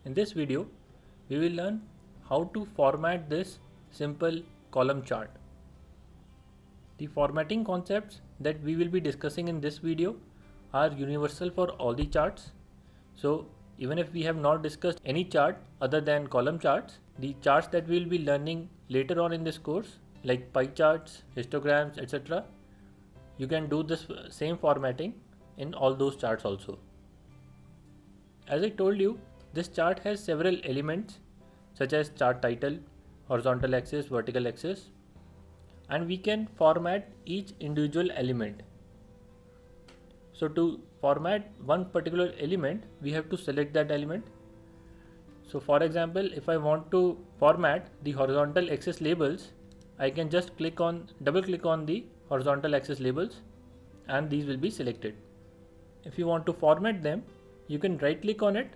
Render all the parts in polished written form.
In this video, we will learn how to format this simple column chart. The formatting concepts that we will be discussing in this video are universal for all the charts. So even if we have not discussed any chart other than column charts, the charts that we will be learning later on in this course, like pie charts, histograms, etc., you can do this same formatting in all those charts also. As I told you, this chart has several elements such as chart title, horizontal axis, vertical axis, and we can format each individual element. So to format one particular element, we have to select that element. So for example, if I want to format the horizontal axis labels, I can just double click on the horizontal axis labels and these will be selected. If you want to format them, you can right click on it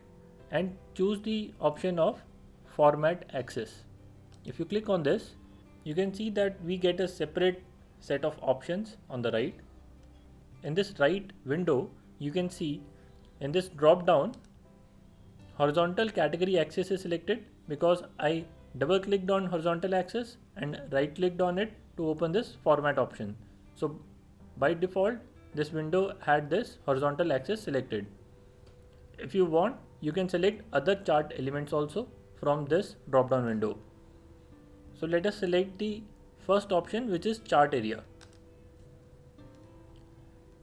and choose the option of format axis. If you click on this, you can see that we get a separate set of options on the right. In this right window, you can see in this drop down, horizontal category axis is selected because I double clicked on horizontal axis and right clicked on it to open this format option. So by default, this window had this horizontal axis selected. If you want, you can select other chart elements also from this drop down window. So let us select the first option, which is chart area.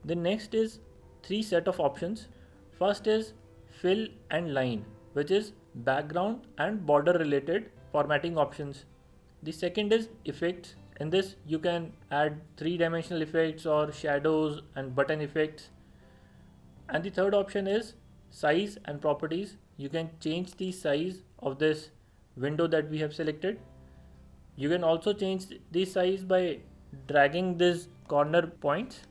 The next is three set of options. First is fill and line, which is background and border related formatting options. The second is effects. In this you can add three-dimensional effects or shadows and button effects. And the third option is size and properties. You can change the size of this window that we have selected. You can also change the size by dragging these corner points.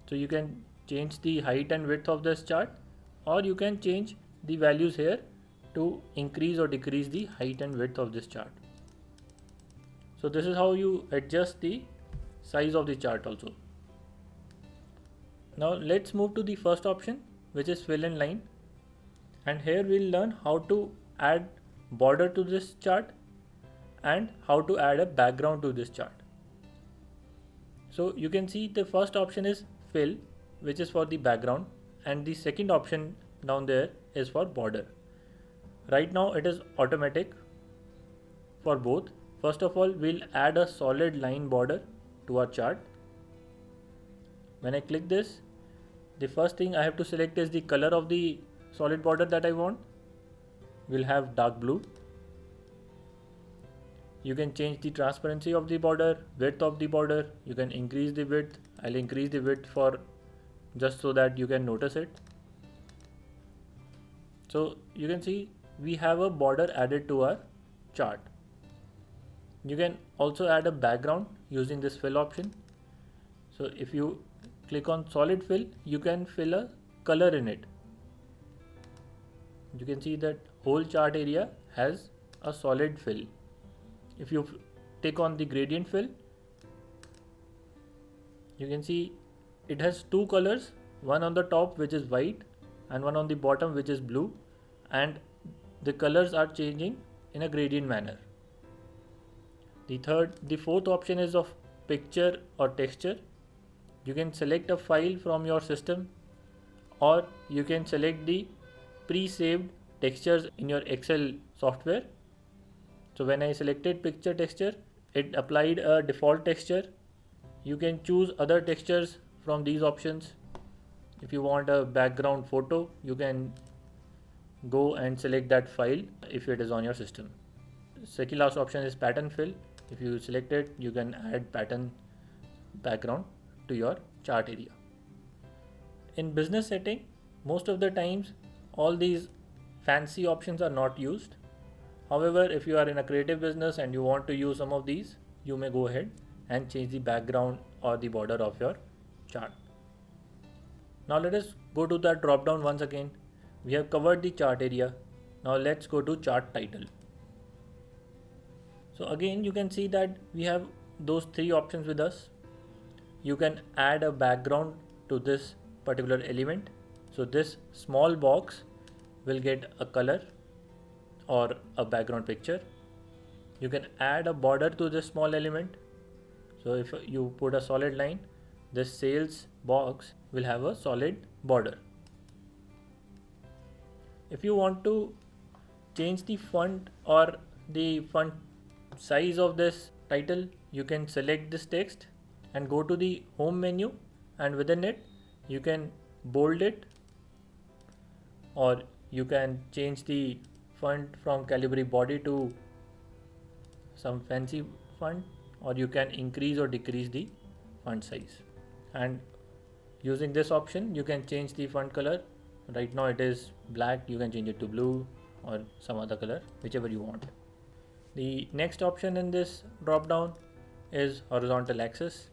So you can change the height and width of this chart, or you can change the values here to increase or decrease the height and width of this chart. So this is how you adjust the size of the chart also. Now let's move to the first option, which is fill and line. And here we'll learn how to add border to this chart and how to add a background to this chart. So you can see the first option is fill, which is for the background, and the second option down there is for border. Right now it is automatic for both. First of all, we'll add a solid line border to our chart. When I click this, the first thing I have to select is the color of the solid border that I want. We'll have dark blue. You can change the transparency of the border, width of the border. You can increase the width. I'll increase the width for just so that you can notice it. So you can see we have a border added to our chart. You can also add a background using this fill option. So if you click on solid fill, you can fill a color in it. You can see that whole chart area has a solid fill. If you click on the gradient fill, you can see it has two colors, one on the top which is white and one on the bottom which is blue, and the colors are changing in a gradient manner. The fourth option is of picture or texture. You can select a file from your system, or you can select the pre-saved textures in your Excel software. So when I selected picture texture, it applied a default texture. You can choose other textures from these options. If you want a background photo, you can go and select that file if it is on your system. Second last option is pattern fill. If you select it, you can add pattern background to your chart area. In business setting, most of the times all these fancy options are not used. However, if you are in a creative business and you want to use some of these, you may go ahead and change the background or the border of your chart. Now let us go to the drop down once again. We have covered the chart area. Now let's go to chart title. So again, you can see that we have those three options with us. You can add a background to this particular element. So this small box will get a color. or a background picture. You can add a border to this small element. So if you put a solid line, this sales box will have a solid border. If you want to change the font or the font size of this title, you can select this text and go to the home menu, and within it you can bold it, or you can change the font from Calibri body to some fancy font, or you can increase or decrease the font size. And using this option you can change the font color. Right now it is black, you can change it to blue or some other color, whichever you want. The next option in this drop down is horizontal axis.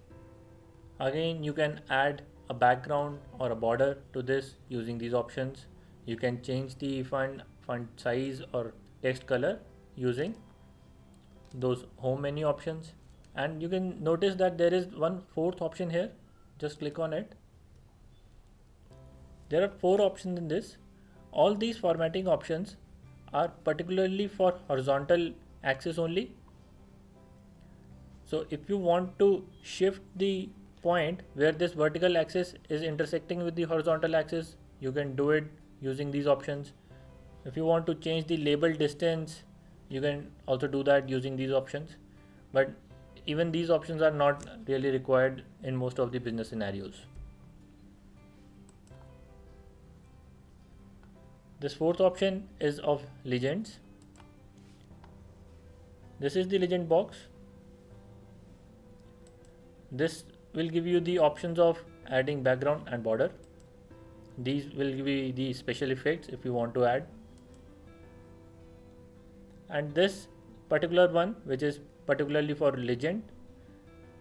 Again, you can add a background or a border to this using these options. You can change the font size or text color using those home menu options. And you can notice that there is one fourth option here. Just click on it. There are 4 options in this. All these formatting options are particularly for horizontal axis only. So if you want to shift the point where this vertical axis is intersecting with the horizontal axis, you can do it using these options. If you want to change the label distance, you can also do that using these options. But even these options are not really required in most of the business scenarios. This fourth option is of legends. This is the legend box. This will give you the options of adding background and border. These will give you the special effects if you want to add. And this particular one, which is particularly for legend,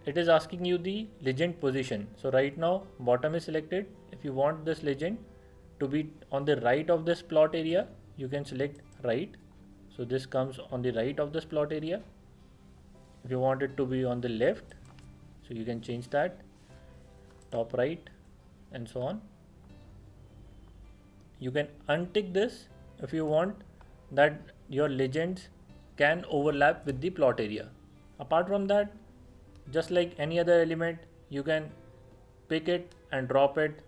it is asking you the legend position. So right now bottom is selected. If you want this legend to be on the right of this plot area, you can select right. So this comes on the right of this plot area. If you want it to be on the left, so you can change that, top right, and so on. You can untick this if you want that your legends can overlap with the plot area. Apart from that, just like any other element, you can pick it and drop it.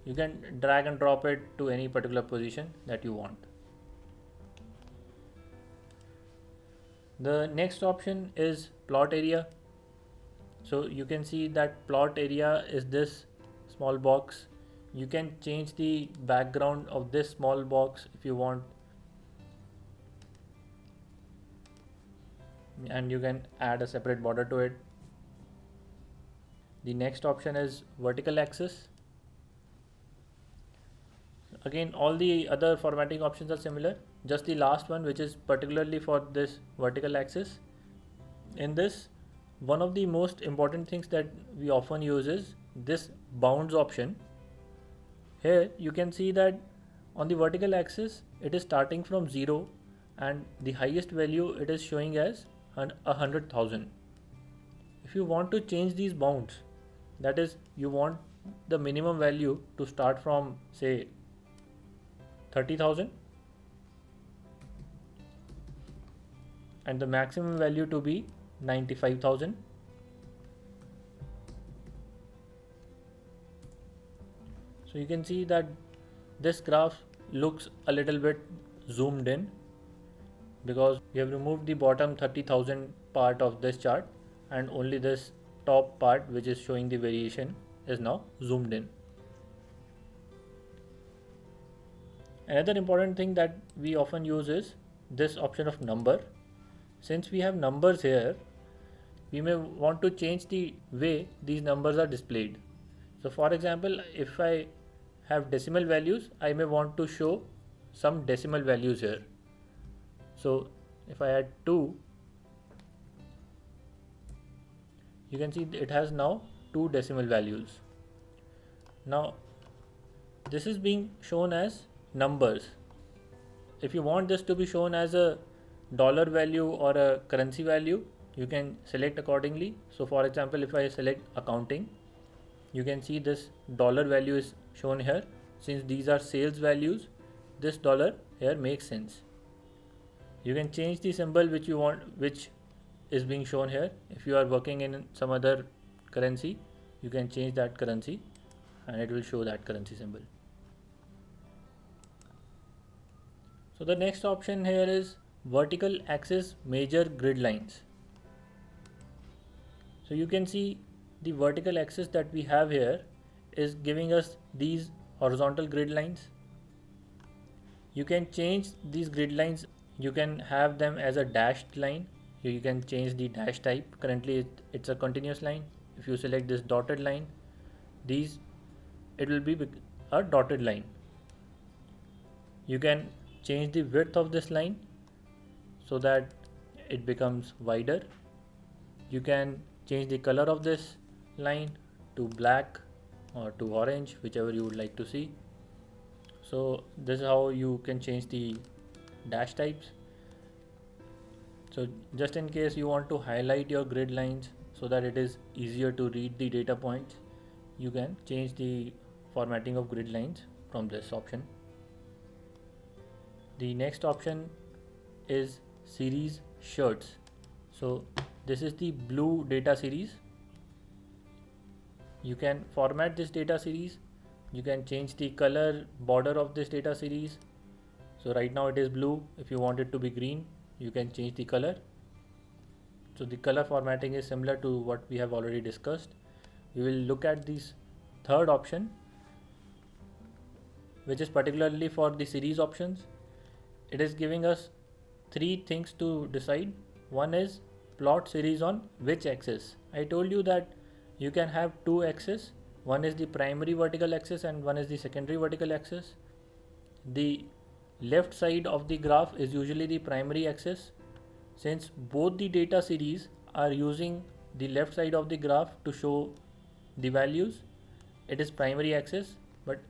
You can drag and drop it to any particular position that you want. The next option is plot area. So you can see that plot area is this small box. You can change the background of this small box if you want, and you can add a separate border to it. The next option is vertical axis. Again, all the other formatting options are similar, just the last one, which is particularly for this vertical axis. In this, one of the most important things that we often use is this bounds option. Here you can see that on the vertical axis it is starting from 0, and the highest value it is showing as 100,000. If you want to change these bounds, that is, you want the minimum value to start from say 30,000 and the maximum value to be 95,000. So you can see that this graph looks a little bit zoomed in because we have removed the bottom 30,000 part of this chart, and only this top part, which is showing the variation, is now zoomed in. Another important thing that we often use is this option of number. Since we have numbers here, we may want to change the way these numbers are displayed. So for example, if I have decimal values, I may want to show some decimal values here. So if I add 2, you can see it has now 2 decimal values. Now this is being shown as numbers. If you want this to be shown as a dollar value or a currency value, you can select accordingly. So for example, if I select accounting, you can see this dollar value is shown here. Since these are sales values, this dollar here makes sense. You can change the symbol which you want, which is being shown here. If you are working in some other currency, you can change that currency and it will show that currency symbol. So the next option here is vertical axis major grid lines. So you can see the vertical axis that we have here is giving us these horizontal grid lines. You can change these grid lines. You can have them as a dashed line. You can change the dash type. Currently it's a continuous line. If you select this dotted line, it will be a dotted line. You can change the width of this line so that it becomes wider. You can change the color of this line to black or to orange, whichever you would like to see. So this is how you can change the dash types. So just in case you want to highlight your grid lines so that it is easier to read the data points, you can change the formatting of grid lines from this option. The next option is series shirts. So this is the blue data series. You can format this data series. You can change the color border of this data series. So right now it is blue. If you want it to be green, you can change the color. So the color formatting is similar to what we have already discussed. We will look at this third option, which is particularly for the series options. It is giving us three things to decide. One is plot series on which axis. I told you that you can have two axes. One is the primary vertical axis and one is the secondary vertical axis. The left side of the graph is usually the primary axis. Since both the data series are using the left side of the graph to show the values, it is primary axis. But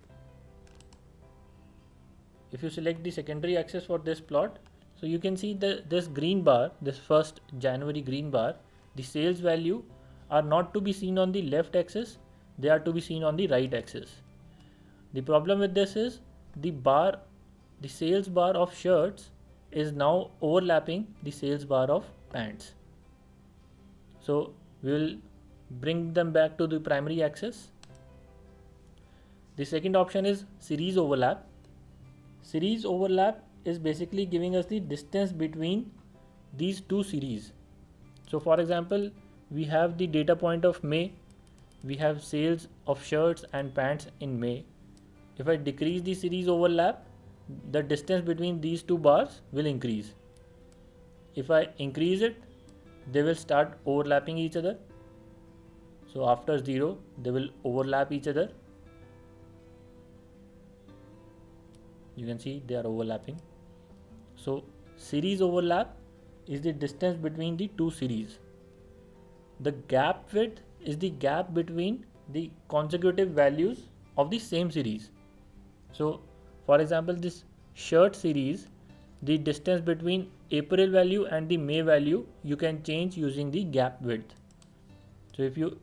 if you select the secondary axis for this plot, so you can see that this green bar, this 1st January green bar, the sales value are not to be seen on the left axis, they are to be seen on the right axis. The problem with this is the sales bar of shirts is now overlapping the sales bar of pants. So we will bring them back to the primary axis. The second option is series overlap. Series overlap is basically giving us the distance between these two series. So for example, we have the data point of May. We have sales of shirts and pants in May. If I decrease the series overlap, the distance between these two bars will increase. If I increase it, they will start overlapping each other. So after 0, they will overlap each other. You can see they are overlapping. So series overlap is the distance between the two series. The gap width is the gap between the consecutive values of the same series. So for example, this shirt series, the distance between April value and the May value you can change using the gap width. So if you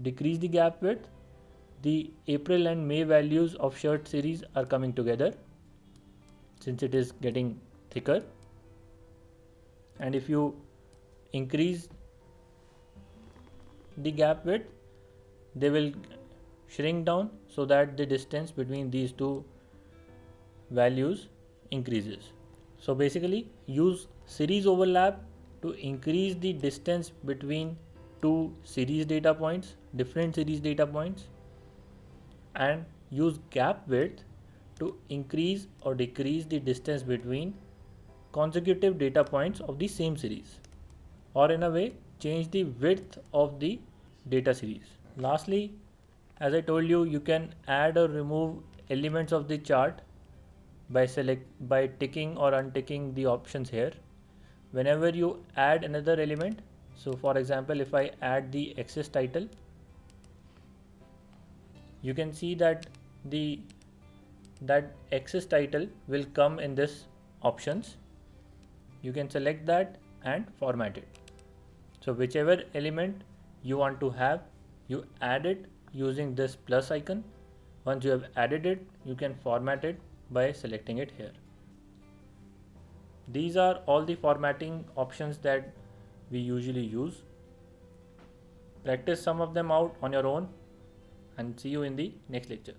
decrease the gap width, the April and May values of shirt series are coming together since it is getting thicker. And if you increase the gap width, they will shrink down so that the distance between these two values increases. So basically use series overlap to increase the distance between two series data points, different series data points, and use gap width to increase or decrease the distance between consecutive data points of the same series, or in a way change the width of the data series. Lastly, as I told you, you can add or remove elements of the chart by ticking or unticking the options here. Whenever you add another element, so for example, if I add the axis title, you can see that that axis title will come in this options. You can select that and format it. So whichever element you want to have, you add it using this plus icon. Once you have added it, you can format it by selecting it here. These are all the formatting options that we usually use. Practice some of them out on your own and see you in the next lecture.